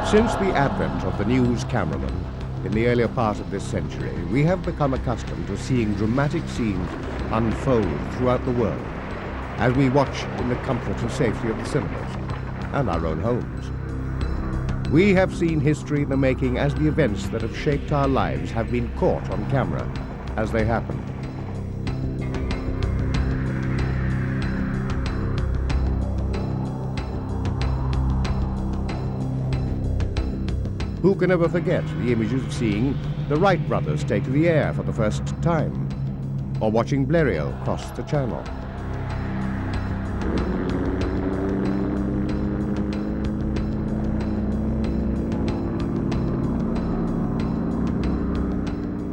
Since the advent of the news cameraman in the earlier part of this century, we have become accustomed to seeing dramatic scenes unfold throughout the world as we watch in the comfort and safety of the cinemas and our own homes. We have seen history in the making as the events that have shaped our lives have been caught on camera as they happened. Who can ever forget the images of seeing the Wright brothers take to the air for the first time, or watching Blériot cross the Channel?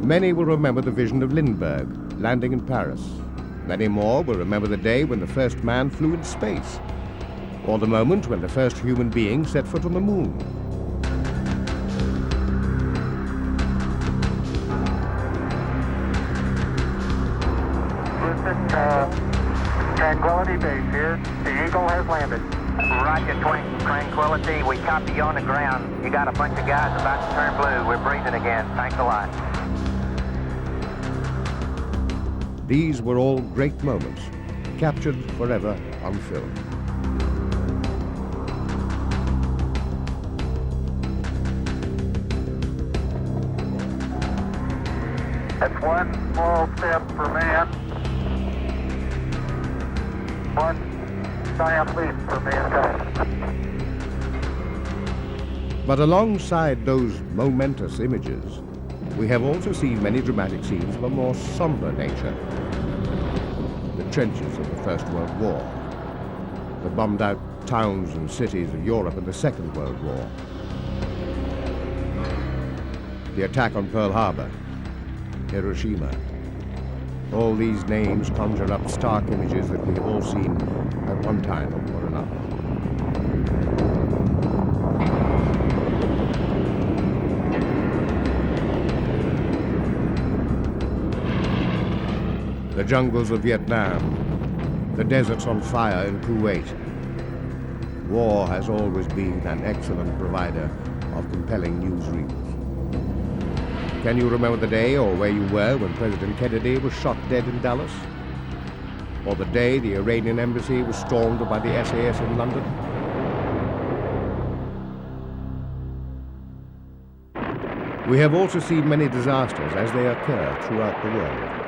Many will remember the vision of Hindenburg landing in Paris. Many more will remember the day when the first man flew in space, or the moment when the first human being set foot on the moon. Tranquility Base here. The Eagle has landed. Roger, Tranquility. We copy you on the ground. You got a bunch of guys about to turn blue. We're breathing again. Thanks a lot. These were all great moments, captured forever on film. That's one small step for man, one giant leap for mankind. But alongside those momentous images, we have also seen many dramatic scenes of a more somber nature. The trenches of the First World War, the bombed-out towns and cities of Europe in the Second World War, the attack on Pearl Harbor, Hiroshima. All these names conjure up stark images that we have all seen at one time or another. The jungles of Vietnam, the deserts on fire in Kuwait. War has always been an excellent provider of compelling newsreels. Can you remember the day or where you were when President Kennedy was shot dead in Dallas? Or the day the Iranian embassy was stormed by the SAS in London? We have also seen many disasters as they occur throughout the world.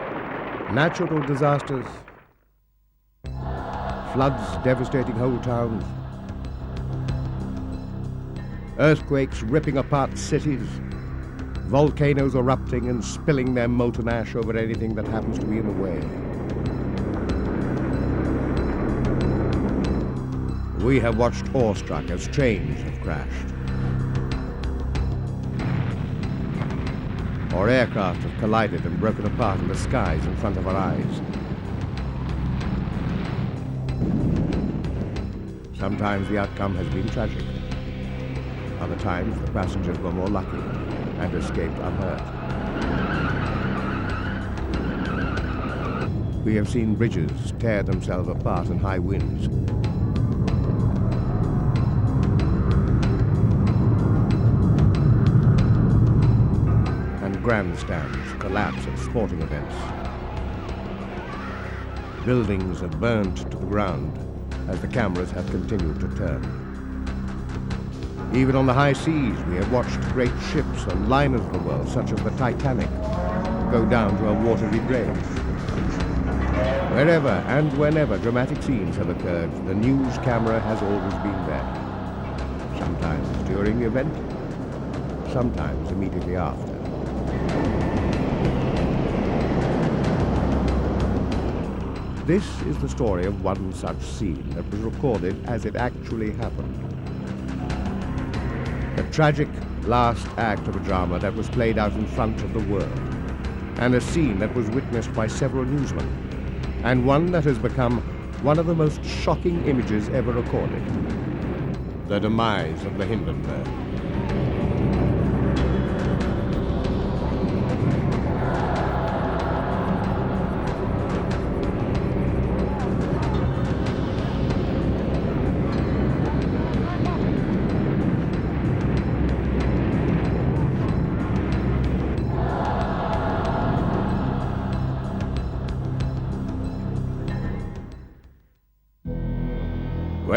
Natural disasters, floods devastating whole towns, earthquakes ripping apart cities, volcanoes erupting and spilling their molten ash over anything that happens to be in the way. We have watched awestruck as trains have crashed, or aircraft have collided and broken apart in the skies in front of our eyes. Sometimes the outcome has been tragic. Other times the passengers were more lucky and escaped unhurt. We have seen bridges tear themselves apart in high winds. And grandstands collapse at sporting events. Buildings have burned to the ground as the cameras have continued to turn. Even on the high seas, we have watched great ships and liners of the world, such as the Titanic, go down to a watery grave. Wherever and whenever dramatic scenes have occurred, the news camera has always been there. Sometimes during the event, sometimes immediately after. This is the story of one such scene that was recorded as it actually happened. The tragic last act of a drama that was played out in front of the world, and a scene that was witnessed by several newsmen, and one that has become one of the most shocking images ever recorded: the demise of the Hindenburg.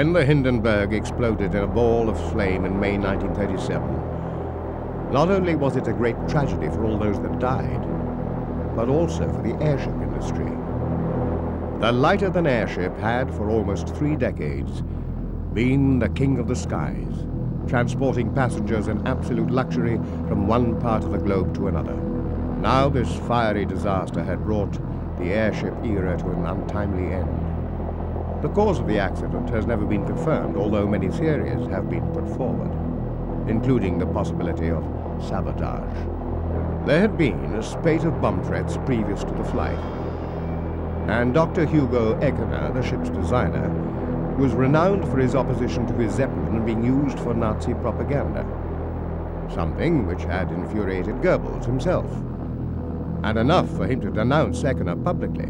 When the Hindenburg exploded in a ball of flame in May 1937, not only was it a great tragedy for all those that died, but also for the airship industry. The lighter-than-airship had, for almost 3 decades, been the king of the skies, transporting passengers in absolute luxury from one part of the globe to another. Now this fiery disaster had brought the airship era to an untimely end. The cause of the accident has never been confirmed, although many theories have been put forward, including the possibility of sabotage. There had been a spate of bomb threats previous to the flight, and Dr. Hugo Eckener, the ship's designer, was renowned for his opposition to his Zeppelin being used for Nazi propaganda, something which had infuriated Goebbels himself, and enough for him to denounce Eckener publicly.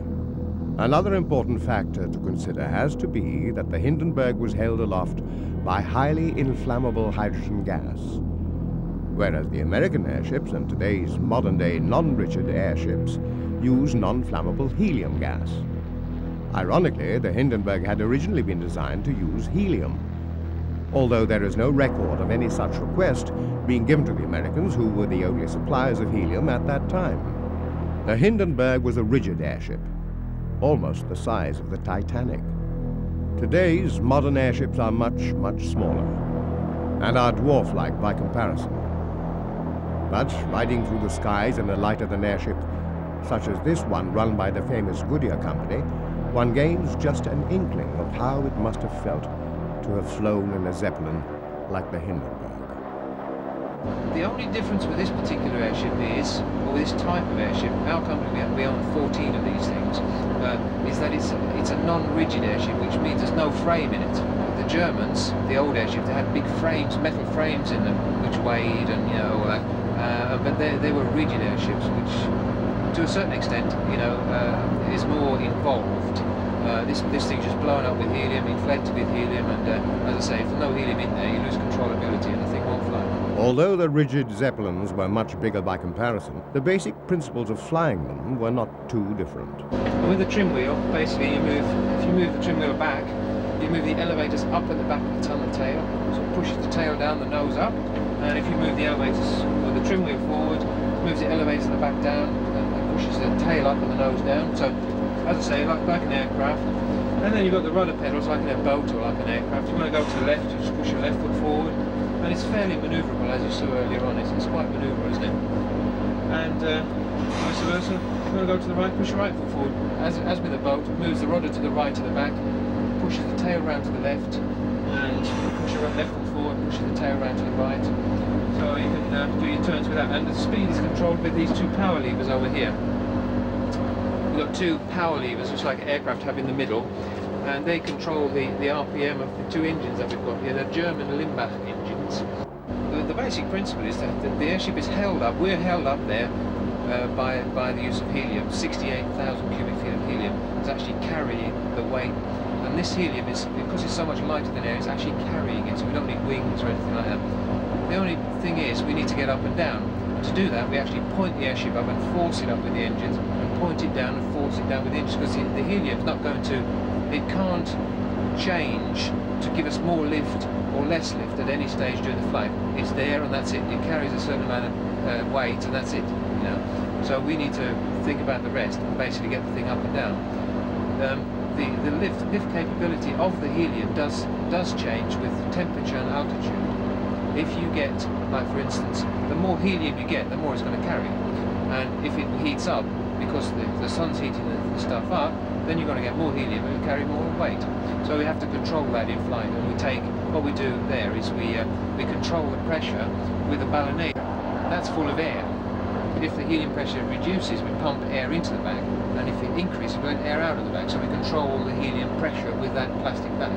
Another important factor to consider has to be that the Hindenburg was held aloft by highly inflammable hydrogen gas, whereas the American airships and today's modern-day non-rigid airships use non-flammable helium gas. Ironically, the Hindenburg had originally been designed to use helium, although there is no record of any such request being given to the Americans, who were the only suppliers of helium at that time. The Hindenburg was a rigid airship, almost the size of the Titanic. Today's modern airships are much, much smaller, and are dwarf-like by comparison. But riding through the skies in a lighter-than-airship, such as this one run by the famous Goodyear Company, one gains just an inkling of how it must have felt to have flown in a Zeppelin like the Hindenburg. The only difference with this particular airship is, or this type of airship, our company, we own 14 of these things, is that it's a non-rigid airship, which means there's no frame in it. The Germans, the old airships, they had big frames, metal frames in them, which weighed and, you know, all that. But they were rigid airships, which, to a certain extent, you know, is more involved. This thing's just blown up with helium, inflated with helium, and as I say, if there's no helium in there, you lose controllability and the thing won't fly. Although the rigid Zeppelins were much bigger by comparison, the basic principles of flying them were not too different. With the trim wheel, basically if you move the trim wheel back, you move the elevators up at the back of the tunnel tail, so it pushes the tail down, the nose up, and if you move the elevators with the trim wheel forward, it moves the elevators at the back down, and pushes the tail up and the nose down. So, as I say, like an aircraft. And then you've got the rudder pedals like in a boat or like an aircraft. You want to go to the left, you just push your left foot forward, and it's fairly manoeuvrable, as you saw earlier on. It's quite manoeuvrable, isn't it? And vice versa, you want to go to the right, push your right foot forward. As with a boat, it moves the rudder to the right to the back, pushes the tail round to the left, and push your left foot forward, pushes the tail round to the right. So you can do your turns with that. And the speed is controlled with these two power levers over here. We've got two power levers, just like aircraft have in the middle, and they control the RPM of the two engines that we've got here. They're German Limbach engines. The basic principle is that the airship is held up, we're held up there by the use of helium. 68,000 cubic feet of helium is actually carrying the weight, and this helium is, because it's so much lighter than air, it's actually carrying it, so we don't need wings or anything like that. The only thing is we need to get up and down. To do that, we actually point the airship up and force it up with the engines, and point it down and force it down with the engines, because the helium's not going to, it can't change to give us more lift or less lift at any stage during the flight. It's there and that's it. It carries a certain amount of weight and that's it, you know. So we need to think about the rest and basically get the thing up and down. The lift capability of the helium does change with temperature and altitude. If you get, like for instance, the more helium you get, the more it's going to carry. And if it heats up, because the sun's heating the stuff up, then you're going to get more helium and carry more weight. So we have to control that in flight, and what we do there is we control the pressure with a ballonet. That's full of air. If the helium pressure reduces, we pump air into the bag, and if it increases, we let air out of the bag. So we control the helium pressure with that plastic bag.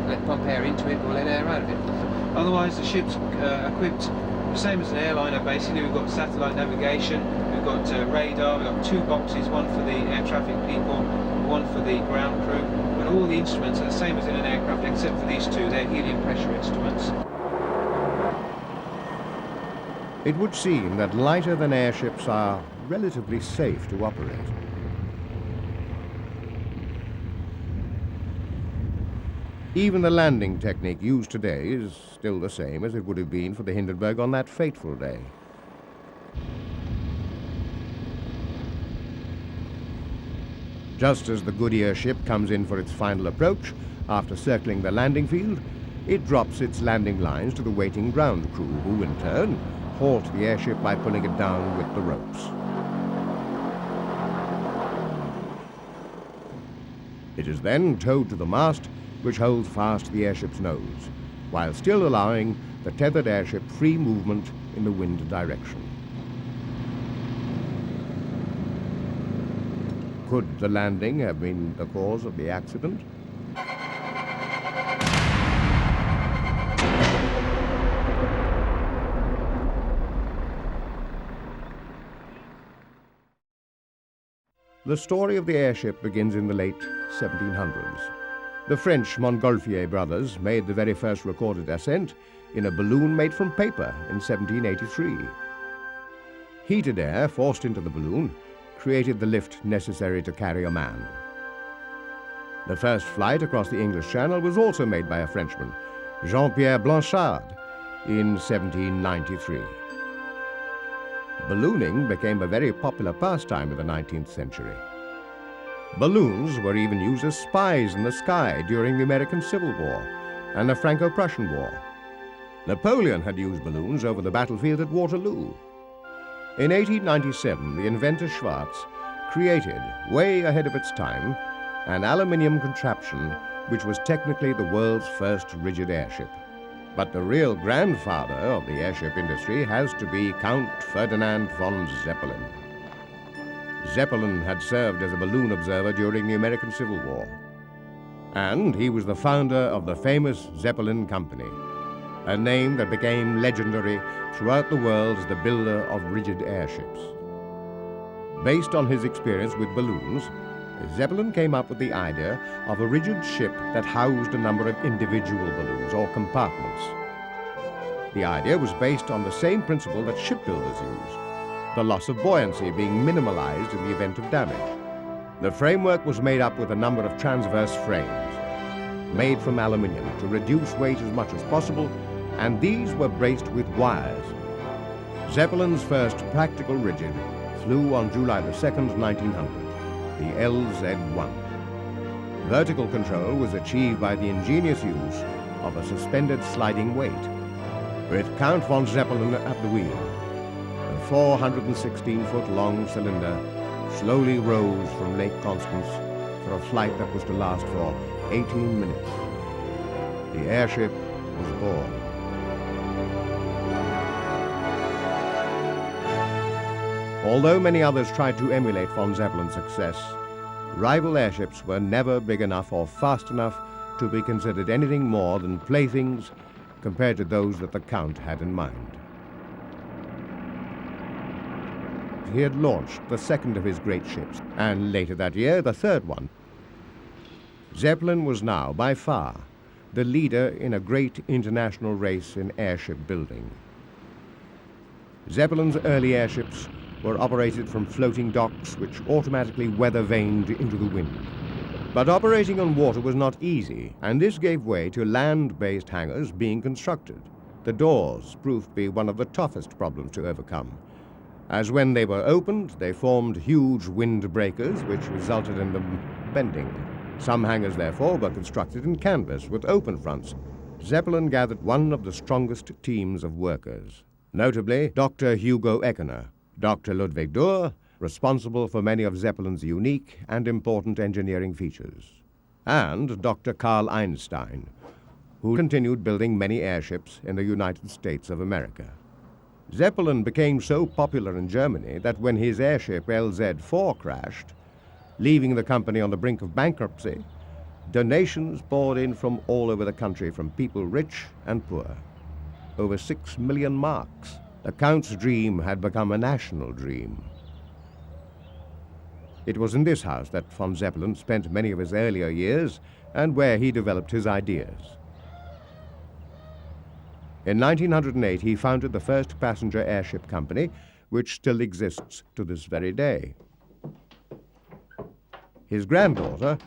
Let pump air into it or let air out of it. Otherwise, the ship's equipped the same as an airliner. Basically, we've got satellite navigation, we've got radar, we've got two boxes, one for the air traffic people, one for the ground crew, and all the instruments are the same as in an aircraft, except for these two. They're helium pressure instruments. It would seem that lighter-than airships are relatively safe to operate. Even the landing technique used today is still the same as it would have been for the Hindenburg on that fateful day. Just as the good airship comes in for its final approach, after circling the landing field, it drops its landing lines to the waiting ground crew, who in turn halt the airship by pulling it down with the ropes. It is then towed to the mast, which holds fast the airship's nose, while still allowing the tethered airship free movement in the wind direction. Could the landing have been the cause of the accident? The story of the airship begins in the late 1700s. The French Montgolfier brothers made the very first recorded ascent in a balloon made from paper in 1783. Heated air forced into the balloon created the lift necessary to carry a man. The first flight across the English Channel was also made by a Frenchman, Jean-Pierre Blanchard, in 1793. Ballooning became a very popular pastime in the 19th century. Balloons were even used as spies in the sky during the American Civil War and the Franco-Prussian War. Napoleon had used balloons over the battlefield at Waterloo. In 1897, the inventor Schwartz created, way ahead of its time, an aluminium contraption which was technically the world's first rigid airship. But the real grandfather of the airship industry has to be Count Ferdinand von Zeppelin. Zeppelin had served as a balloon observer during the American Civil War. And he was the founder of the famous Zeppelin Company, a name that became legendary throughout the world as the builder of rigid airships. Based on his experience with balloons, Zeppelin came up with the idea of a rigid ship that housed a number of individual balloons or compartments. The idea was based on the same principle that shipbuilders use, the loss of buoyancy being minimalized in the event of damage. The framework was made up with a number of transverse frames, made from aluminium to reduce weight as much as possible, and these were braced with wires. Zeppelin's first practical rigid flew on July the 2nd, 1900. The LZ-1. Vertical control was achieved by the ingenious use of a suspended sliding weight. With Count von Zeppelin at the wheel, the 416-foot-long cylinder slowly rose from Lake Constance for a flight that was to last for 18 minutes. The airship was born. Although many others tried to emulate von Zeppelin's success, rival airships were never big enough or fast enough to be considered anything more than playthings compared to those that the Count had in mind. He had launched the second of his great ships, and later that year, the third one. Zeppelin was now, by far, the leader in a great international race in airship building. Zeppelin's early airships were operated from floating docks which automatically weather-vaned into the wind. But operating on water was not easy, and this gave way to land-based hangars being constructed. The doors proved to be one of the toughest problems to overcome, as when they were opened, they formed huge wind breakers which resulted in them bending. Some hangars, therefore, were constructed in canvas with open fronts. Zeppelin gathered one of the strongest teams of workers, notably Dr. Hugo Eckener, Dr. Ludwig Durr, responsible for many of Zeppelin's unique and important engineering features, and Dr. Carl Einstein, who continued building many airships in the United States of America. Zeppelin became so popular in Germany that when his airship LZ-4 crashed, leaving the company on the brink of bankruptcy, donations poured in from all over the country from people rich and poor. Over 6 million marks. The Count's dream had become a national dream. It was in this house that von Zeppelin spent many of his earlier years and where he developed his ideas. In 1908, he founded the first passenger airship company, which still exists to this very day. His granddaughter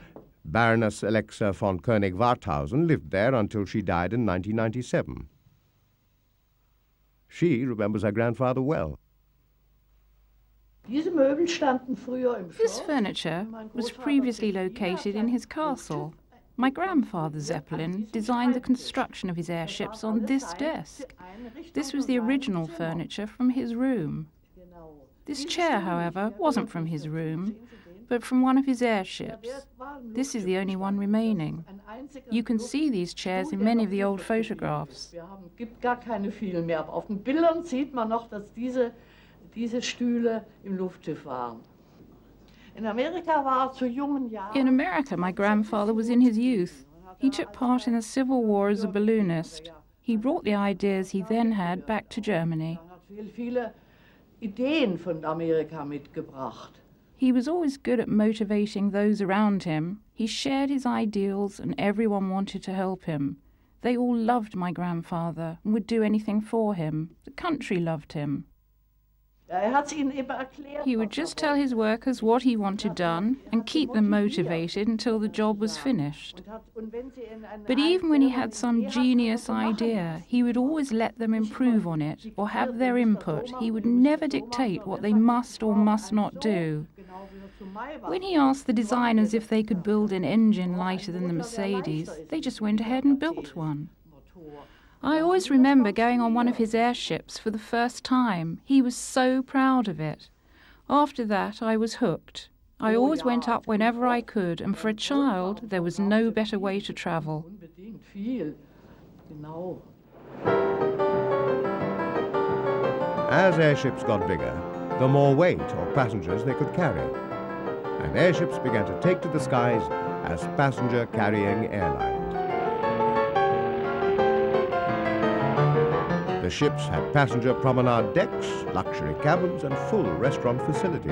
Baroness Alexa von Koenig-Warthausen lived there until she died in 1997. She remembers her grandfather well. This furniture was previously located in his castle. My grandfather, Zeppelin, designed the construction of his airships on this desk. This was the original furniture from his room. This chair, however, wasn't from his room, but from one of his airships. This is the only one remaining. You can see these chairs in many of the old photographs. In America, my grandfather was in his youth. He took part in the Civil War as a balloonist. He brought the ideas he then had back to Germany. He was always good at motivating those around him. He shared his ideals and everyone wanted to help him. They all loved my grandfather and would do anything for him. The country loved him. He would just tell his workers what he wanted done and keep them motivated until the job was finished. But even when he had some genius idea, he would always let them improve on it or have their input. He would never dictate what they must or must not do. When he asked the designers if they could build an engine lighter than the Mercedes, they just went ahead and built one. I always remember going on one of his airships for the first time. He was so proud of it. After that, I was hooked. I always went up whenever I could, and for a child, there was no better way to travel. As airships got bigger, the more weight or passengers they could carry, and airships began to take to the skies as passenger-carrying airlines. The ships had passenger promenade decks, luxury cabins, and full restaurant facilities.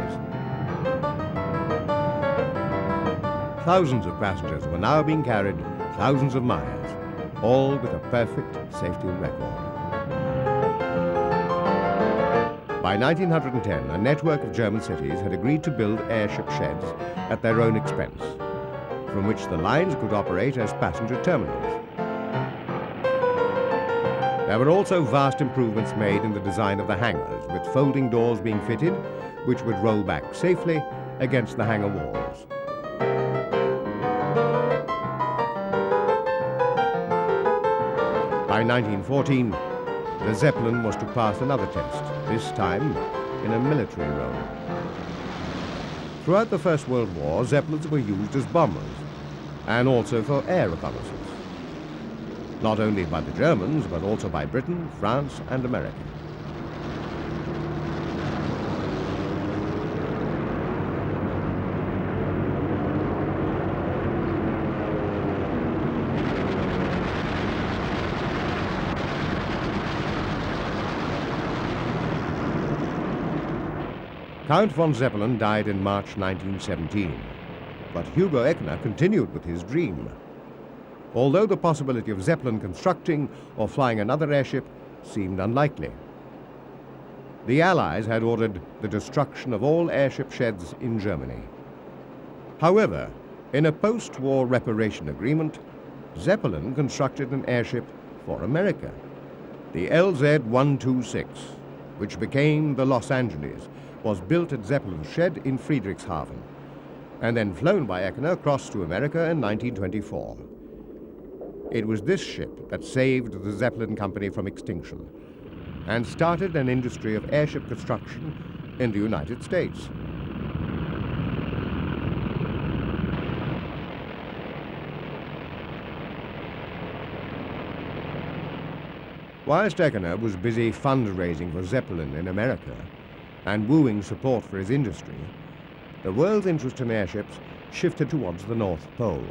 Thousands of passengers were now being carried thousands of miles, all with a perfect safety record. By 1910, a network of German cities had agreed to build airship sheds at their own expense, from which the lines could operate as passenger terminals. There were also vast improvements made in the design of the hangars, with folding doors being fitted, which would roll back safely against the hangar walls. By 1914, the Zeppelin was to pass another test, this time in a military role. Throughout the First World War, Zeppelins were used as bombers, and also for air reconnaissance. Not only by the Germans, but also by Britain, France, and America. Count von Zeppelin died in March 1917, but Hugo Echner continued with his dream. Although the possibility of Zeppelin constructing or flying another airship seemed unlikely. The Allies had ordered the destruction of all airship sheds in Germany. However, in a post-war reparation agreement, Zeppelin constructed an airship for America, the LZ-126, which became the Los Angeles, was built at Zeppelin's shed in Friedrichshafen, and then flown by Echner across to America in 1924. It was this ship that saved the Zeppelin company from extinction and started an industry of airship construction in the United States. Whilst Echner was busy fundraising for Zeppelin in America and wooing support for his industry, the world's interest in airships shifted towards the North Pole.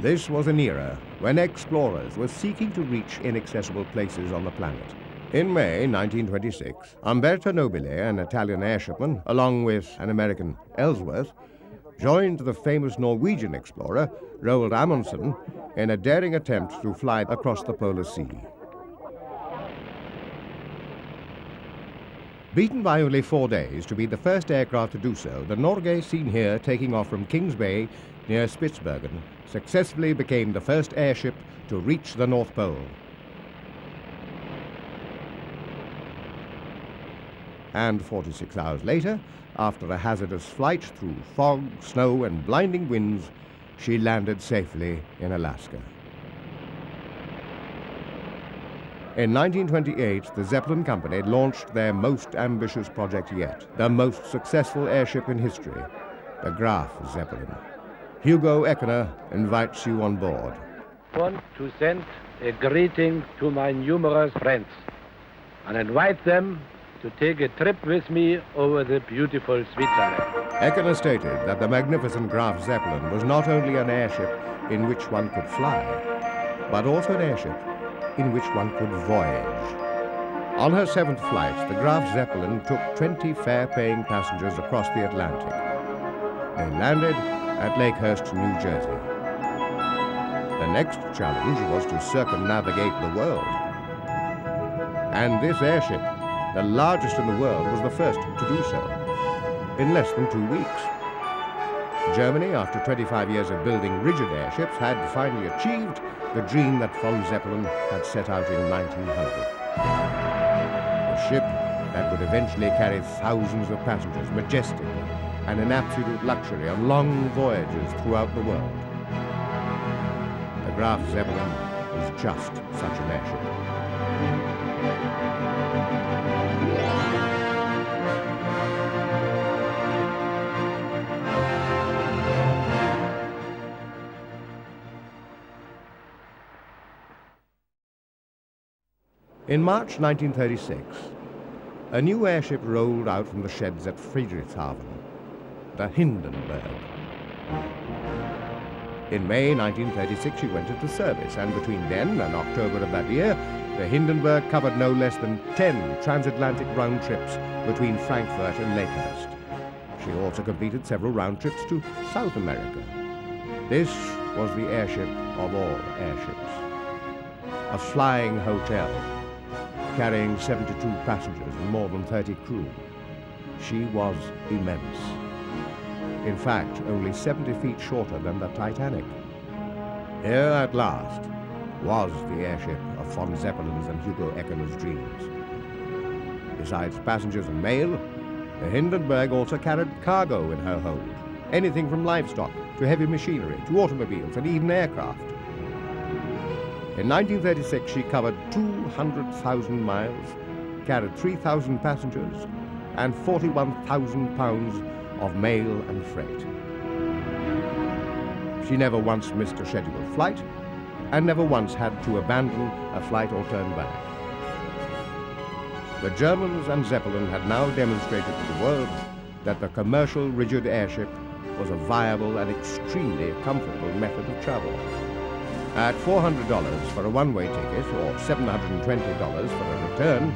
This was an era when explorers were seeking to reach inaccessible places on the planet. In May 1926, Umberto Nobile, an Italian airshipman, along with an American, Ellsworth, joined the famous Norwegian explorer, Roald Amundsen, in a daring attempt to fly across the Polar Sea. Beaten by only 4 days to be the first aircraft to do so, the Norge seen here taking off from Kings Bay near Spitsbergen, successfully became the first airship to reach the North Pole. And 46 hours later, after a hazardous flight through fog, snow, and blinding winds, she landed safely in Alaska. In 1928, the Zeppelin Company launched their most ambitious project yet, the most successful airship in history, the Graf Zeppelin. Hugo Eckener invites you on board. I want to send a greeting to my numerous friends and invite them to take a trip with me over the beautiful Switzerland. Eckener stated that the magnificent Graf Zeppelin was not only an airship in which one could fly, but also an airship in which one could voyage. On her 7th flight, the Graf Zeppelin took 20 fare-paying passengers across the Atlantic. They landed at Lakehurst, New Jersey. The next challenge was to circumnavigate the world. And this airship, the largest in the world, was the first to do so, in less than 2 weeks. Germany, after 25 years of building rigid airships, had finally achieved the dream that von Zeppelin had set out in 1900. A ship that would eventually carry thousands of passengers majestically and in absolute luxury on long voyages throughout the world. The Graf Zeppelin was just such an airship. In March 1936, a new airship rolled out from the sheds at Friedrichshafen, the Hindenburg. In May 1936, she went into service, and between then and October of that year, the Hindenburg covered no less than 10 transatlantic round trips between Frankfurt and Lakehurst. She also completed several round trips to South America. This was the airship of all airships. A flying hotel, carrying 72 passengers and more than 30 crew. She was immense. In fact, only 70 feet shorter than the Titanic. Here at last was the airship of von Zeppelin's and Hugo Eckener's dreams. Besides passengers and mail, the Hindenburg also carried cargo in her hold. Anything from livestock to heavy machinery to automobiles and even aircraft. In 1936, she covered 200,000 miles, carried 3,000 passengers, and 41,000 pounds of mail and freight. She never once missed a scheduled flight, and never once had to abandon a flight or turn back. The Germans and Zeppelin had now demonstrated to the world that the commercial rigid airship was a viable and extremely comfortable method of travel. At $400 for a one-way ticket or $720 for a return,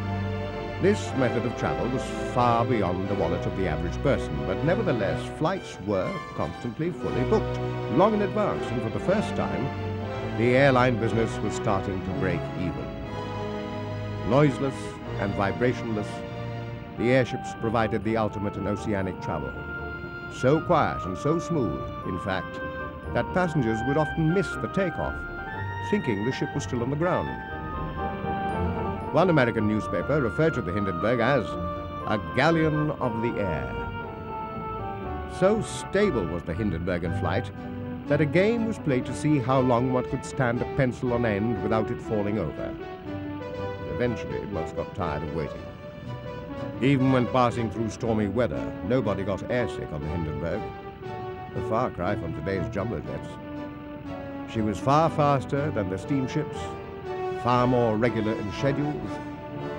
this method of travel was far beyond the wallet of the average person, but nevertheless flights were constantly fully booked, long in advance, and for the first time, the airline business was starting to break even. Noiseless and vibrationless, the airships provided the ultimate in oceanic travel. So quiet and so smooth, in fact, that passengers would often miss the takeoff, thinking the ship was still on the ground. One American newspaper referred to the Hindenburg as a galleon of the air. So stable was the Hindenburg in flight that a game was played to see how long one could stand a pencil on end without it falling over. Eventually, most got tired of waiting. Even when passing through stormy weather, nobody got airsick on the Hindenburg. A far cry from today's jumbo jets. She was far faster than the steamships, far more regular in schedules,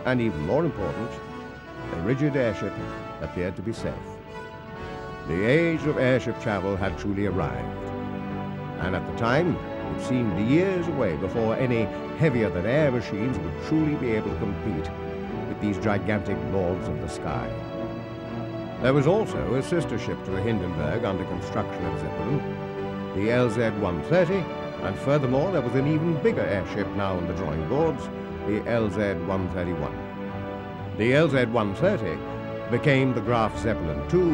and even more important, the rigid airship appeared to be safe. The age of airship travel had truly arrived, and at the time, it seemed years away before any heavier-than-air machines would truly be able to compete with these gigantic lords of the sky. There was also a sister ship to the Hindenburg under construction at Zeppelin, the LZ-130, and furthermore there was an even bigger airship now on the drawing boards, the LZ-131. The LZ-130 became the Graf Zeppelin II,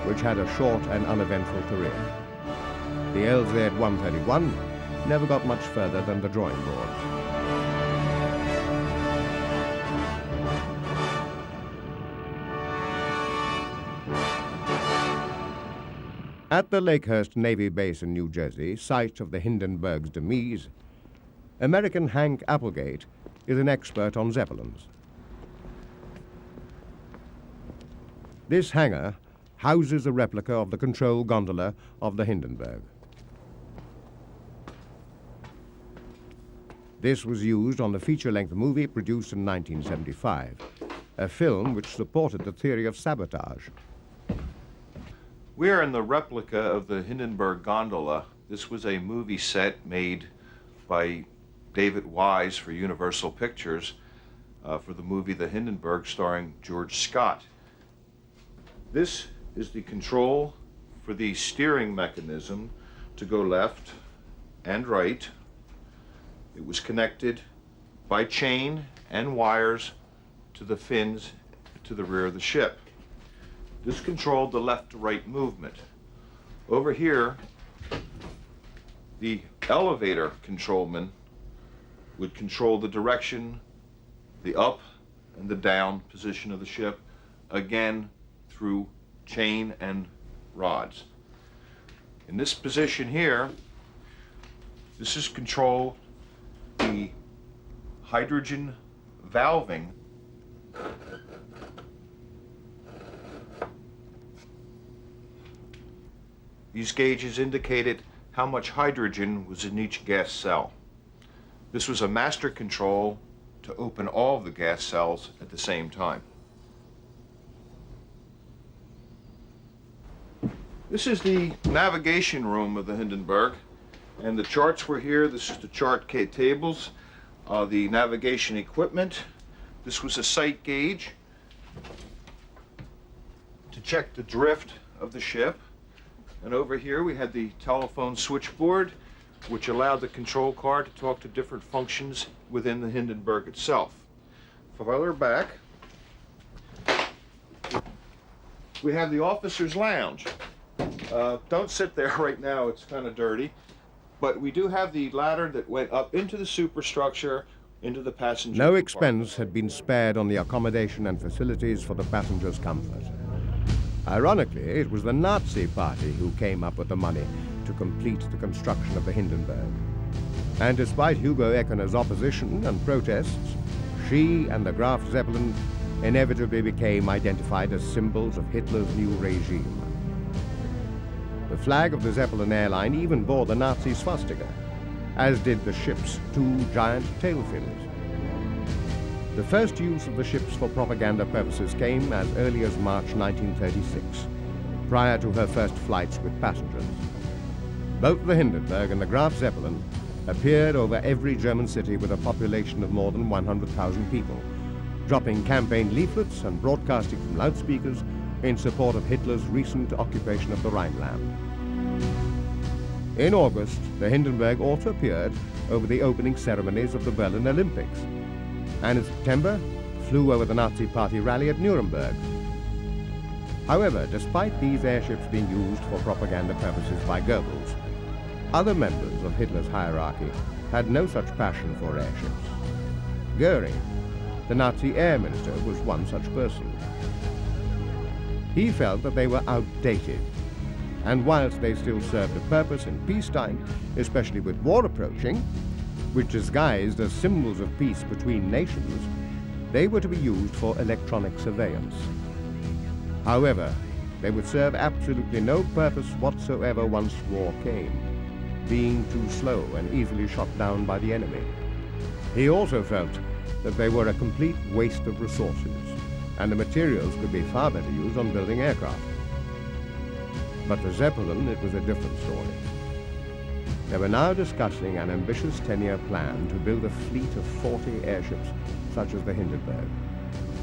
which had a short and uneventful career. the LZ-131 never got much further than the drawing board. At the Lakehurst Navy Base in New Jersey, site of the Hindenburg's demise, American Hank Applegate is an expert on Zeppelins. This hangar houses a replica of the control gondola of the Hindenburg. This was used on the feature-length movie produced in 1975, a film which supported the theory of sabotage. We are in the replica of the Hindenburg gondola. This was a movie set made by David Wise for Universal Pictures for the movie The Hindenburg, starring George Scott. This is the control for the steering mechanism to go left and right. It was connected by chain and wires to the fins to the rear of the ship. This controlled the left to right movement. Over here, the elevator controlman would control the direction, the up and the down position of the ship, again through chain and rods. In this position here, this is control the hydrogen valving These gauges indicated how much hydrogen was in each gas cell. This was a master control to open all of the gas cells at the same time. This is the navigation room of the Hindenburg, and the charts were here. This is the chart tables, the navigation equipment. This was a sight gauge to check the drift of the ship. And over here we had the telephone switchboard, which allowed the control car to talk to different functions within the Hindenburg itself. Farther back, we have the officer's lounge. Don't sit there right now, it's kind of dirty. But we do have the ladder that went up into the superstructure, into the passenger No compartment. expense had been spared on the accommodation and facilities for the passengers' comfort. Ironically, it was the Nazi Party who came up with the money to complete the construction of the Hindenburg. And despite Hugo Eckener's opposition and protests, she and the Graf Zeppelin inevitably became identified as symbols of Hitler's new regime. The flag of the Zeppelin airline even bore the Nazi swastika, as did the ship's two giant tail fins. The first use of the ships for propaganda purposes came as early as March 1936, prior to her first flights with passengers. Both the Hindenburg and the Graf Zeppelin appeared over every German city with a population of more than 100,000 people, dropping campaign leaflets and broadcasting from loudspeakers in support of Hitler's recent occupation of the Rhineland. In August, the Hindenburg also appeared over the opening ceremonies of the Berlin Olympics, and in September flew over the Nazi Party rally at Nuremberg. However, despite these airships being used for propaganda purposes by Goebbels, other members of Hitler's hierarchy had no such passion for airships. Goering, the Nazi air minister, was one such person. He felt that they were outdated, and whilst they still served a purpose in peacetime, especially with war approaching, which disguised as symbols of peace between nations, they were to be used for electronic surveillance. However, they would serve absolutely no purpose whatsoever once war came, being too slow and easily shot down by the enemy. He also felt that they were a complete waste of resources, and the materials could be far better used on building aircraft. But for Zeppelin, it was a different story. They were now discussing an ambitious 10-year plan to build a fleet of 40 airships such as the Hindenburg,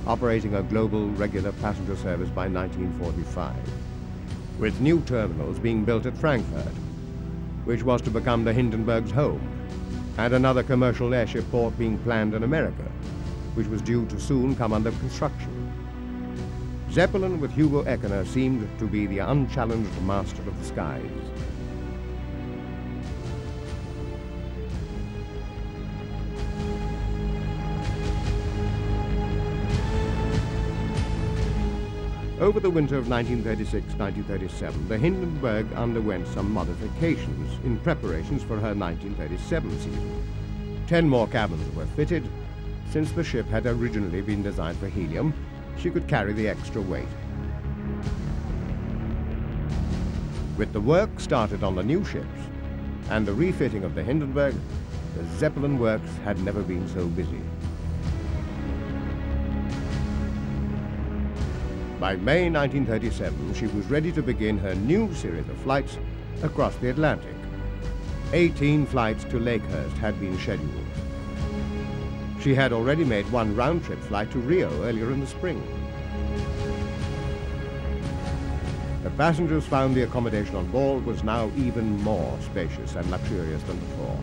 operating a global regular passenger service by 1945, with new terminals being built at Frankfurt, which was to become the Hindenburg's home, and another commercial airship port being planned in America, which was due to soon come under construction. Zeppelin with Hugo Eckener seemed to be the unchallenged master of the skies. Over the winter of 1936-1937, the Hindenburg underwent some modifications in preparations for her 1937 season. 10 more cabins were fitted. Since the ship had originally been designed for helium, she could carry the extra weight. With the work started on the new ships and the refitting of the Hindenburg, the Zeppelin works had never been so busy. By May 1937, she was ready to begin her new series of flights across the Atlantic. 18 flights to Lakehurst had been scheduled. She had already made one round-trip flight to Rio earlier in the spring. The passengers found the accommodation on board was now even more spacious and luxurious than before.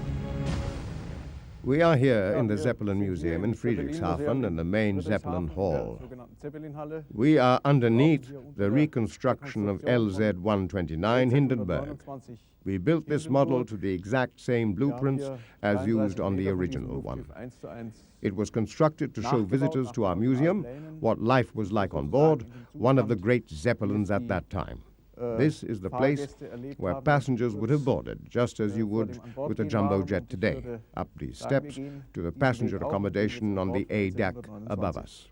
We are here in the Zeppelin Museum in Friedrichshafen in the main Zeppelin Hall. We are underneath the reconstruction of LZ-129 Hindenburg. We built this model to the exact same blueprints as used on the original one. It was constructed to show visitors to our museum what life was like on board one of the great Zeppelins at that time. This is the place where passengers would have boarded, just as you would with a jumbo jet today, up these steps to the passenger accommodation on the A deck above us.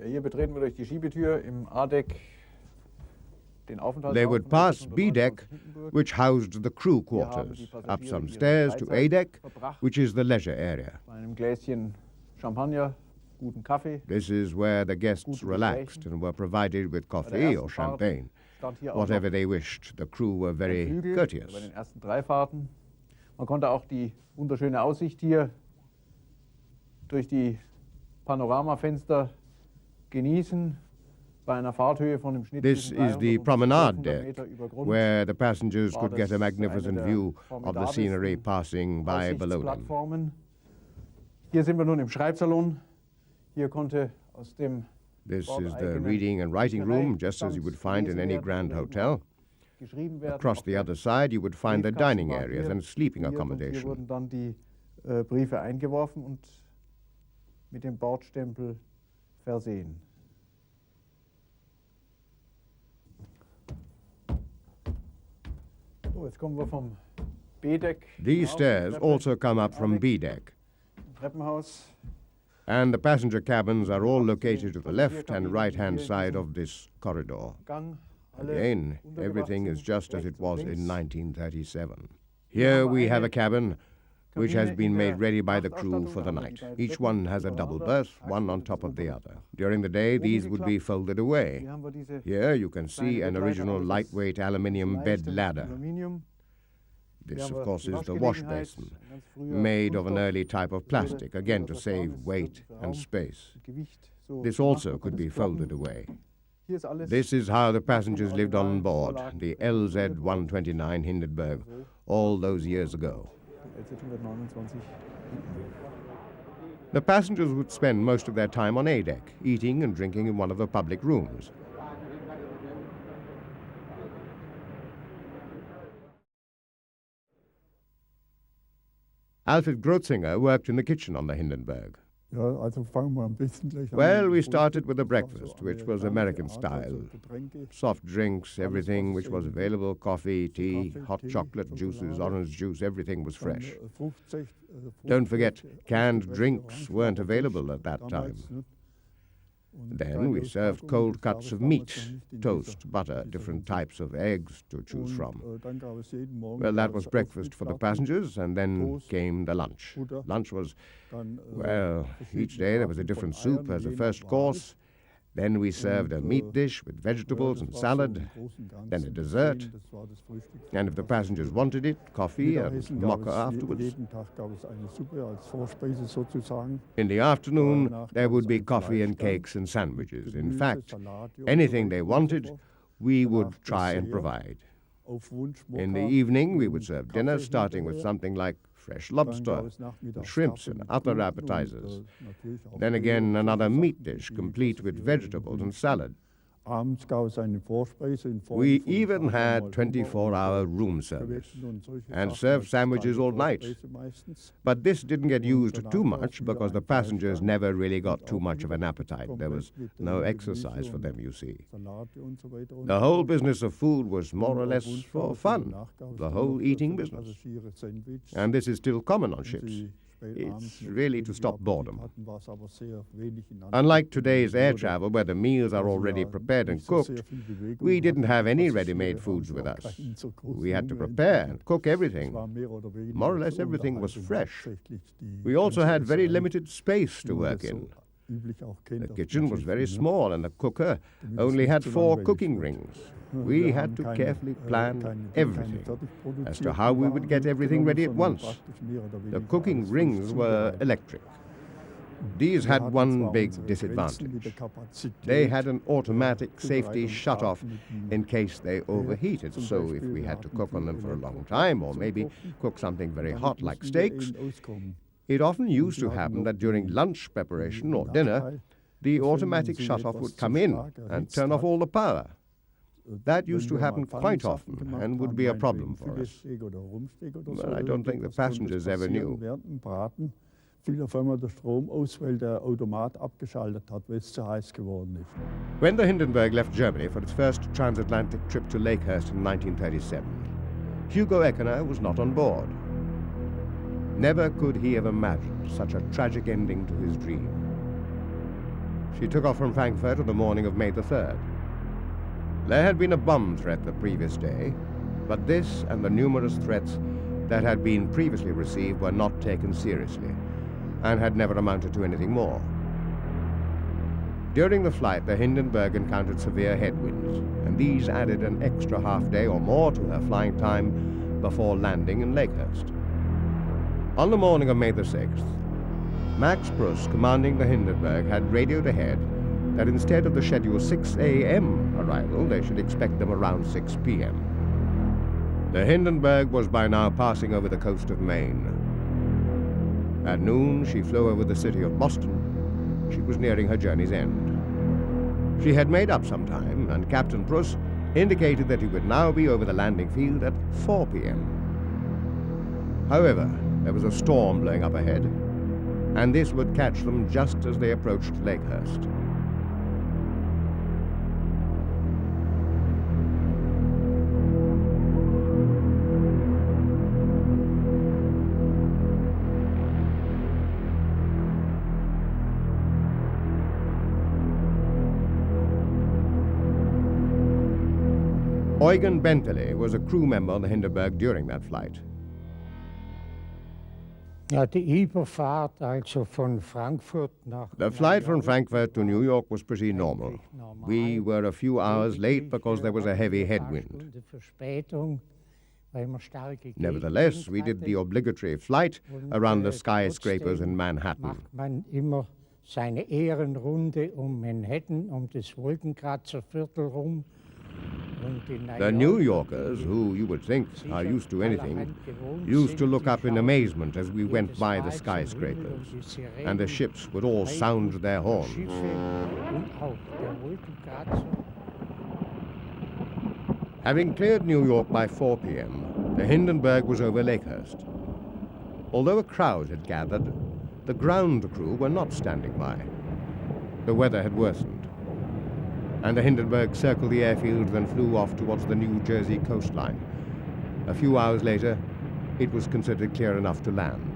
Hier betreten wir durch die Schiebetür im A-Deck. They would pass B deck, which housed the crew quarters, up some stairs to A deck, which is the leisure area. This is where the guests relaxed and were provided with coffee or champagne, whatever they wished. The crew were very courteous. Man konnte auch die wunderschöne Aussicht hier durch die Panoramafenster genießen. This is the promenade deck, where the passengers could get a magnificent view of the scenery passing by below them. Hier sind wir nun im Schreibsalon. Hier konnte aus dem This is the reading and writing room, just as you would find in any grand hotel. Across the other side, you would find the dining areas and sleeping accommodation. Hier wurden dann die Briefe eingeworfen und mit dem Bordstempel versehen. These stairs also come up from B deck. And the passenger cabins are all located to the left and right-hand side of this corridor. Again, everything is just as it was in 1937. Here we have a cabin which has been made ready by the crew for the night. Each one has a double berth, one on top of the other. During the day, these would be folded away. Here you can see an original lightweight aluminium bed ladder. This, of course, is the wash basin, made of an early type of plastic, again to save weight and space. This also could be folded away. This is how the passengers lived on board the LZ-129 Hindenburg all those years ago. The passengers would spend most of their time on A deck, eating and drinking in one of the public rooms. Alfred Grotzinger worked in the kitchen on the Hindenburg. Well, we started with the breakfast, which was American style. Soft drinks, everything which was available, coffee, tea, hot chocolate, juices, orange juice, everything was fresh. Don't forget, canned drinks weren't available at that time. Then we served cold cuts of meat, toast, butter, different types of eggs to choose from. Well, that was breakfast for the passengers, and then came the lunch. Lunch was, well, each day there was a different soup as a first course. Then we served a meat dish with vegetables and salad, then a dessert, and if the passengers wanted it, coffee and mocha afterwards. In the afternoon, there would be coffee and cakes and sandwiches. In fact, anything they wanted, we would try and provide. In the evening, we would serve dinner, starting with something like fresh lobster, shrimps and other appetizers. Then again, another meat dish, complete with vegetables and salad. We even had 24-hour room service and served sandwiches all night. But this didn't get used too much because the passengers never really got too much of an appetite. There was no exercise for them, you see. The whole business of food was more or less for fun, the whole eating business. And this is still common on ships. It's really to stop boredom. Unlike today's air travel, where the meals are already prepared and cooked, we didn't have any ready-made foods with us. We had to prepare and cook everything. More or less everything was fresh. We also had very limited space to work in. The kitchen was very small and the cooker only had 4 cooking rings. We had to carefully plan everything as to how we would get everything ready at once. The cooking rings were electric. These had one big disadvantage. They had an automatic safety shut-off in case they overheated, so if we had to cook on them for a long time, or maybe cook something very hot like steaks, it often used to happen that during lunch preparation or dinner, the automatic shut-off would come in and turn off all the power. That used to happen quite often and would be a problem for us. But I don't think the passengers ever knew. When the Hindenburg left Germany for its first transatlantic trip to Lakehurst in 1937, Hugo Eckener was not on board. Never could he have imagined such a tragic ending to his dream. She took off from Frankfurt on the morning of May the 3rd. There had been a bomb threat the previous day, but this and the numerous threats that had been previously received were not taken seriously and had never amounted to anything more. During the flight, the Hindenburg encountered severe headwinds, and these added an extra half-day or more to her flying time before landing in Lakehurst. On the morning of May the 6th, Max Pruss, commanding the Hindenburg, had radioed ahead that instead of the scheduled 6 a.m. arrival, they should expect them around 6 p.m. The Hindenburg was by now passing over the coast of Maine. At noon, she flew over the city of Boston. She was nearing her journey's end. She had made up some time, and Captain Pruss indicated that he would now be over the landing field at 4 p.m. However, there was a storm blowing up ahead, and this would catch them just as they approached Lakehurst. Eugen Bentley was a crew member on the Hindenburg during that flight. The flight from Frankfurt to New York was pretty normal. We were a few hours late because there was a heavy headwind. Nevertheless, we did the obligatory flight around the skyscrapers in Manhattan. Seine Ehrenrunde Manhattan, das Wolkenkratzer Viertel rum. The New Yorkers, who you would think are used to anything, used to look up in amazement as we went by the skyscrapers, and the ships would all sound their horns. Having cleared New York by 4 p.m., the Hindenburg was over Lakehurst. Although a crowd had gathered, the ground crew were not standing by. The weather had worsened, and the Hindenburg circled the airfield, then flew off towards the New Jersey coastline. A few hours later, it was considered clear enough to land.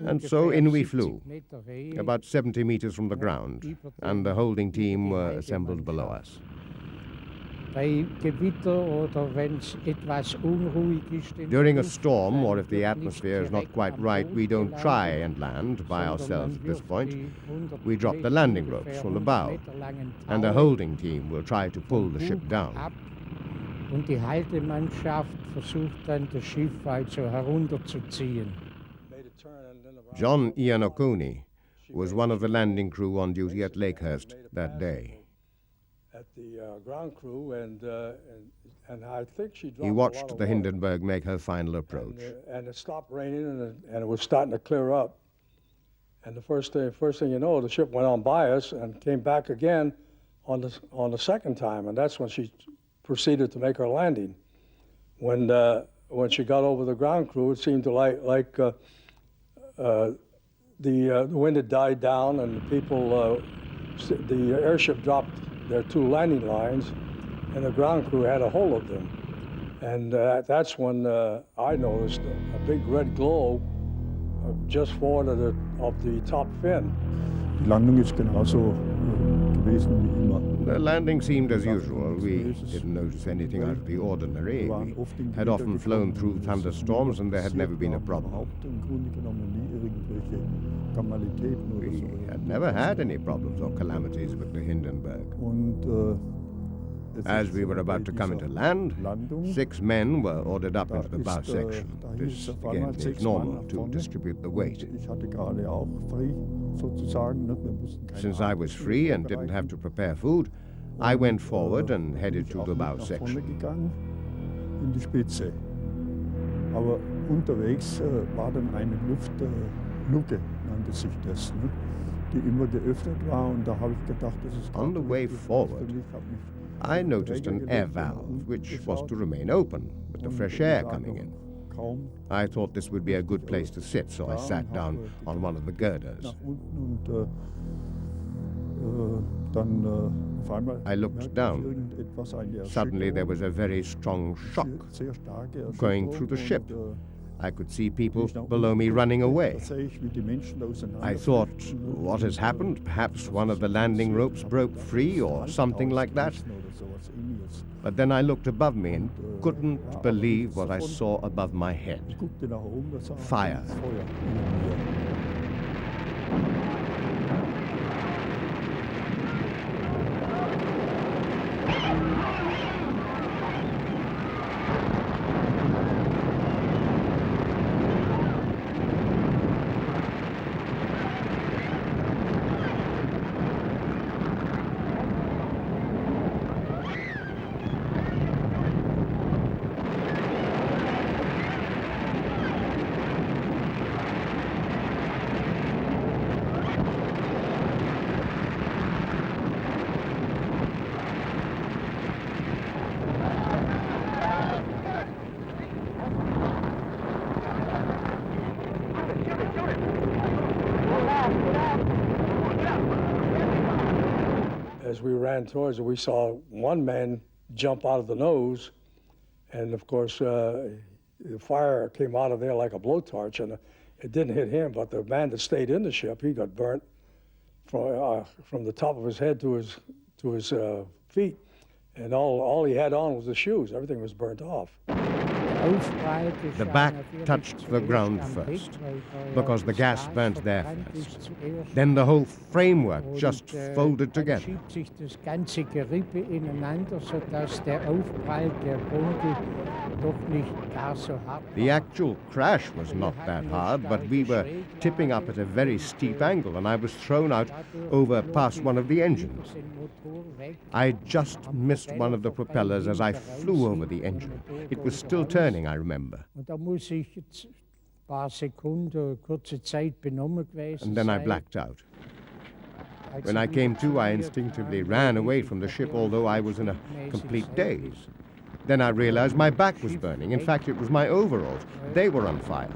And so in we flew, about 70 meters from the ground, and the holding team were assembled below us. During a storm, or if the atmosphere is not quite right, we don't try and land by ourselves at this point. We drop the landing ropes from the bow, and the holding team will try to pull the ship down. Und die Haltemannschaft versucht dann, das Schiff also herunterzuziehen. John Iannocone was one of the landing crew on duty at Lakehurst that day. at the ground crew, and I think she dropped He watched the Hindenburg make her final approach. And it stopped raining, and it was starting to clear up. And the first thing you know, the ship went on by us and came back again on the second time, and that's when she proceeded to make her landing. When she got over the ground crew, it seemed to like the wind had died down, and the people, the airship dropped their 2 landing lines, and the ground crew had a hold of them. And that's when I noticed a big red glow just forward of the top fin. Die Landung ist genauso gewesen wie immer. The landing seemed as usual. We didn't notice anything out of the ordinary. We had often flown through thunderstorms and there had never been a problem. We had never had any problems or calamities with the Hindenburg. As we were about to come into land, 6 men were ordered up into the bow section. This, again, is normal to distribute the weight. Since I was free and didn't have to prepare food, I went forward and headed to the bow section. In die Spitze. Aber unterwegs war dann eine Luftluke, nannte sich das, ne? Die immer geöffnet war, und da habe ich gedacht, das ist on the way forward, I noticed an air valve, which was to remain open, with the fresh air coming in. I thought this would be a good place to sit, so I sat down on one of the girders. I looked down. Suddenly there was a very strong shock going through the ship. I could see people below me running away. I thought, what has happened? Perhaps one of the landing ropes broke free or something like that. But then I looked above me and couldn't believe what I saw above my head. Fire. As we ran towards it, we saw one man jump out of the nose, and of course, the fire came out of there like a blowtorch, and it didn't hit him, but the man that stayed in the ship, he got burnt from the top of his head to his feet, and all he had on was the shoes. Everything was burnt off. The back touched the ground first, because the gas burnt there first. Then the whole framework just folded together. The actual crash was not that hard, but we were tipping up at a very steep angle, and I was thrown out over past one of the engines. I just missed one of the propellers as I flew over the engine. It was still turning, I remember. And then I blacked out. When I came to, I instinctively ran away from the ship, although I was in a complete daze. Then I realized my back was burning. In fact, it was my overalls. They were on fire.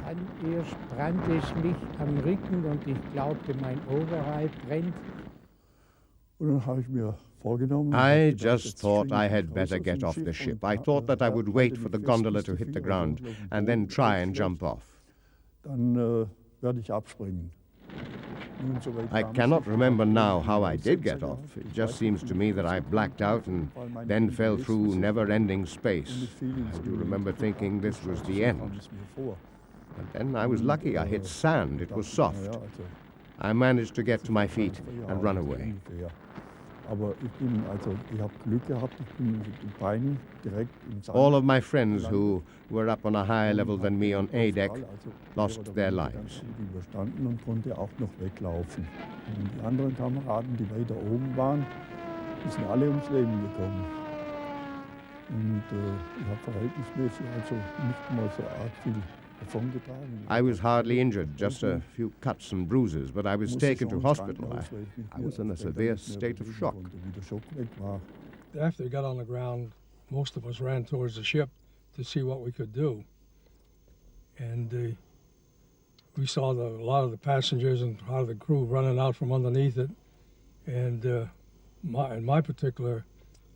I just thought I had better get off the ship. I thought that I would wait for the gondola to hit the ground and then try and jump off. I cannot remember now how I did get off. It just seems to me that I blacked out and then fell through never-ending space. I do remember thinking this was the end. But then I was lucky. I hit sand. It was soft. I managed to get to my feet and run away. All of my friends who were up on a higher level than me on A deck lost their lives. Die sind alle ums Leben gekommen. Und ich habe verhältnismäßig also nicht mal so arg viel davongetragen. I was hardly injured, just a few cuts and bruises, but I was taken to hospital. I was in a severe state of shock. After we got on the ground, most of us ran towards the ship to see what we could do. And we saw a lot of the passengers and part of the crew running out from underneath it. And in my particular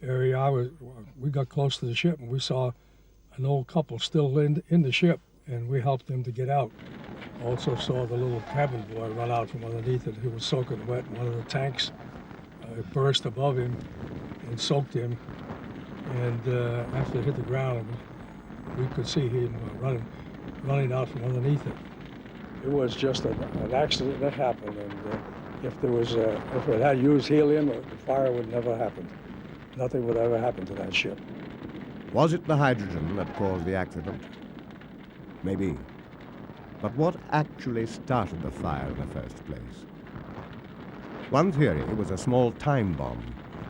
area, we got close to the ship and we saw an old couple still in the ship, and we helped them to get out. Also saw the little cabin boy run out from underneath it. He was soaking wet. One of the tanks burst above him and soaked him. And after it hit the ground, we could see him running out from underneath it. It was just an accident that happened, and if it had used helium, the fire would never happen. Nothing would ever happen to that ship. Was it the hydrogen that caused the accident? Maybe. But what actually started the fire in the first place? One theory was a small time bomb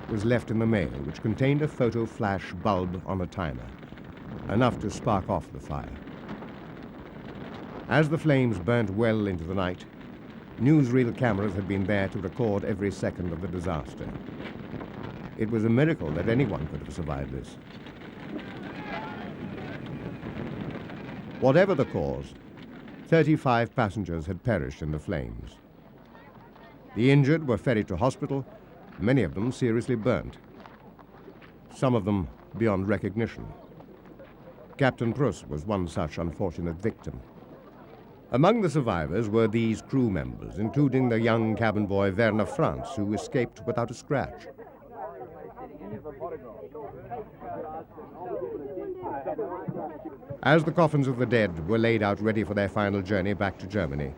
was left in the mail, which contained a photo flash bulb on a timer, enough to spark off the fire. As the flames burnt well into the night, newsreel cameras had been there to record every second of the disaster. It was a miracle that anyone could have survived this. Whatever the cause, 35 passengers had perished in the flames. The injured were ferried to hospital, many of them seriously burnt, some of them beyond recognition. Captain Pruss was one such unfortunate victim. Among the survivors were these crew members, including the young cabin boy Werner Franz, who escaped without a scratch. As the coffins of the dead were laid out ready for their final journey back to Germany,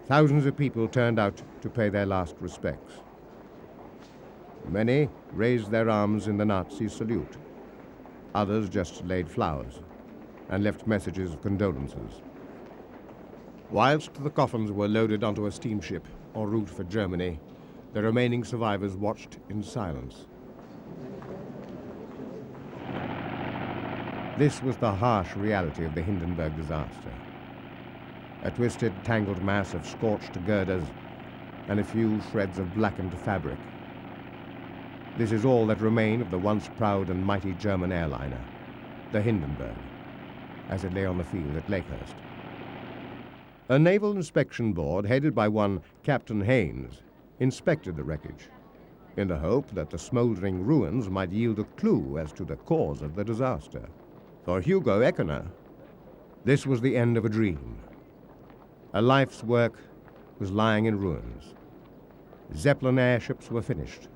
thousands of people turned out to pay their last respects. Many raised their arms in the Nazi salute. Others just laid flowers and left messages of condolences. Whilst the coffins were loaded onto a steamship en route for Germany, the remaining survivors watched in silence. This was the harsh reality of the Hindenburg disaster. A twisted, tangled mass of scorched girders and a few shreds of blackened fabric. This is all that remained of the once proud and mighty German airliner, the Hindenburg, as it lay on the field at Lakehurst. A naval inspection board, headed by one Captain Haynes, inspected the wreckage, in the hope that the smoldering ruins might yield a clue as to the cause of the disaster. For Hugo Eckener, this was the end of a dream. A life's work was lying in ruins. Zeppelin airships were finished.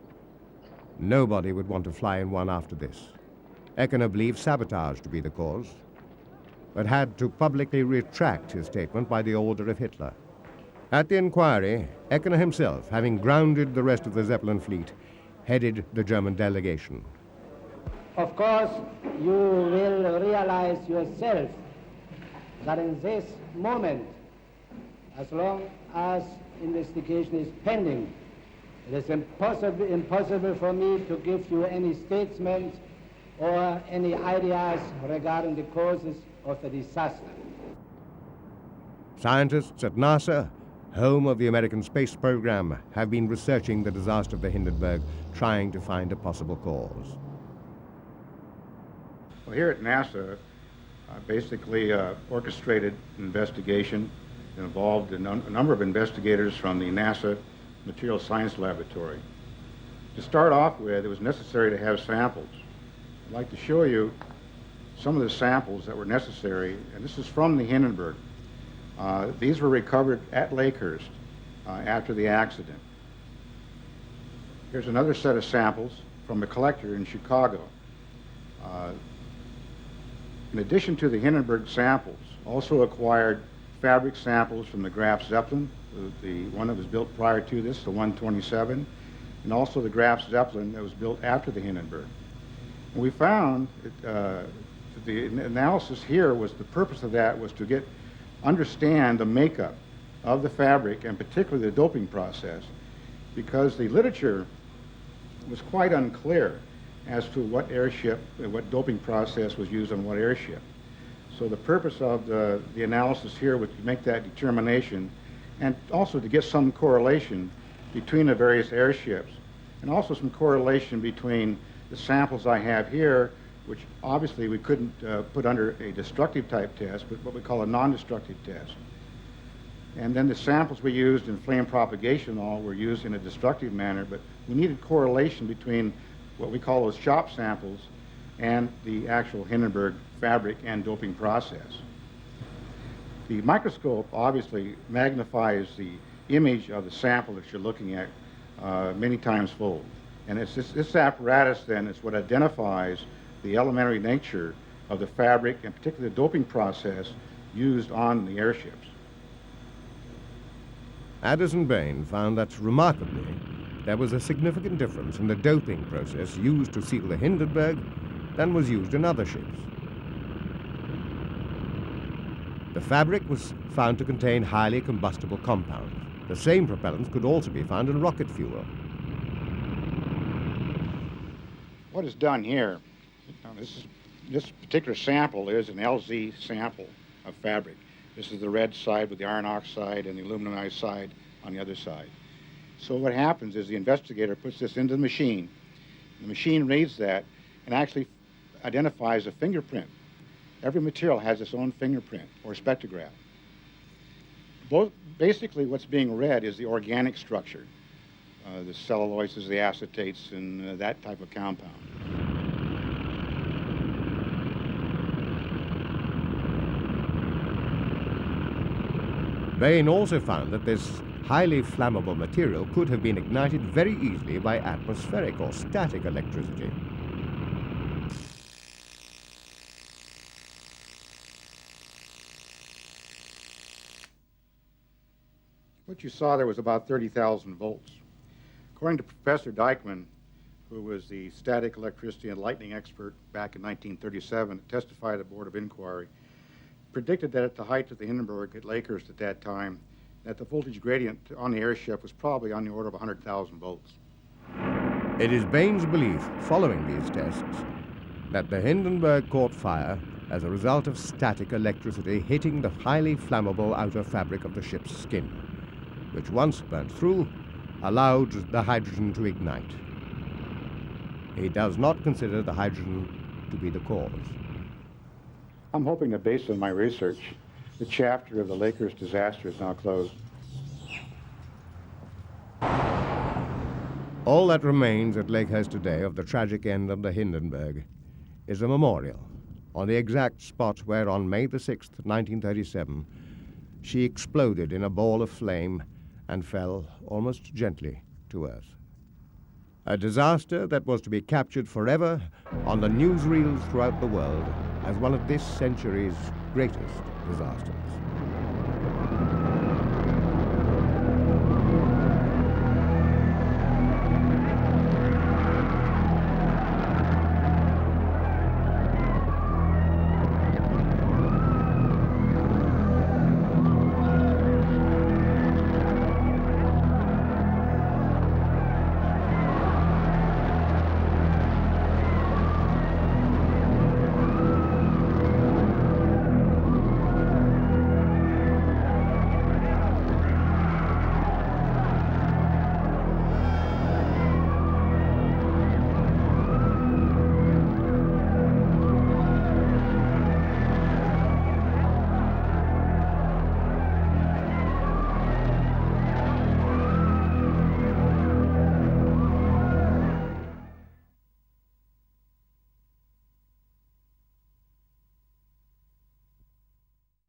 Nobody would want to fly in one after this. Eckener believed sabotage to be the cause, but had to publicly retract his statement by the order of Hitler. At the inquiry, Eckener himself, having grounded the rest of the Zeppelin fleet, headed the German delegation. Of course, you will realize yourself that in this moment, as long as investigation is pending, it is impossible for me to give you any statements or any ideas regarding the causes of the disaster. Scientists at NASA, home of the American space program, have been researching the disaster of the Hindenburg, trying to find a possible cause. Well, here at NASA, basically orchestrated investigation that involved a number of investigators from the NASA Material Science Laboratory. To start off with, it was necessary to have samples. I'd like to show you some of the samples that were necessary, and this is from the Hindenburg. These were recovered at Lakehurst after the accident. Here's another set of samples from a collector in Chicago. In addition to the Hindenburg samples, also acquired fabric samples from the Graf Zeppelin, the one that was built prior to this, the 127, and also the Graf Zeppelin that was built after the Hindenburg. And we found the analysis here was, the purpose of that was to understand the makeup of the fabric, and particularly the doping process, because the literature was quite unclear as to what airship, what doping process was used on what airship. So the purpose of the analysis here was to make that determination and also to get some correlation between the various airships and also some correlation between the samples I have here, which obviously we couldn't put under a destructive type test, but what we call a non-destructive test. And then the samples we used in flame propagation all were used in a destructive manner, but we needed correlation between what we call those shop samples and the actual Hindenburg fabric and doping process. The microscope obviously magnifies the image of the sample that you're looking at many times fold. And it's this apparatus then is what identifies the elementary nature of the fabric and particularly the doping process used on the airships. Addison Bain found that, remarkably, there was a significant difference in the doping process used to seal the Hindenburg than was used in other ships. The fabric was found to contain highly combustible compounds. The same propellants could also be found in rocket fuel. What is done here, this particular sample is an LZ sample of fabric. This is the red side with the iron oxide and the aluminized side on the other side. So what happens is the investigator puts this into the machine. The machine reads that and actually identifies a fingerprint. Every material has its own fingerprint or spectrograph. Basically what's being read is the organic structure, the celluloids, the acetates, and that type of compound. Bain also found that this highly flammable material could have been ignited very easily by atmospheric or static electricity. What you saw there was about 30,000 volts. According to Professor Dykman, who was the static electricity and lightning expert back in 1937, testified at the Board of Inquiry, predicted that at the height of the Hindenburg at Lakehurst at that time, that the voltage gradient on the airship was probably on the order of 100,000 volts. It is Bain's belief, following these tests, that the Hindenburg caught fire as a result of static electricity hitting the highly flammable outer fabric of the ship's skin, which once burnt through, allowed the hydrogen to ignite. He does not consider the hydrogen to be the cause. I'm hoping that based on my research, the chapter of the Lakehurst disaster is now closed. All that remains at Lakehurst today of the tragic end of the Hindenburg is a memorial on the exact spot where on May the 6th, 1937, she exploded in a ball of flame and fell almost gently to earth. A disaster that was to be captured forever on the newsreels throughout the world as one of this century's greatest disasters.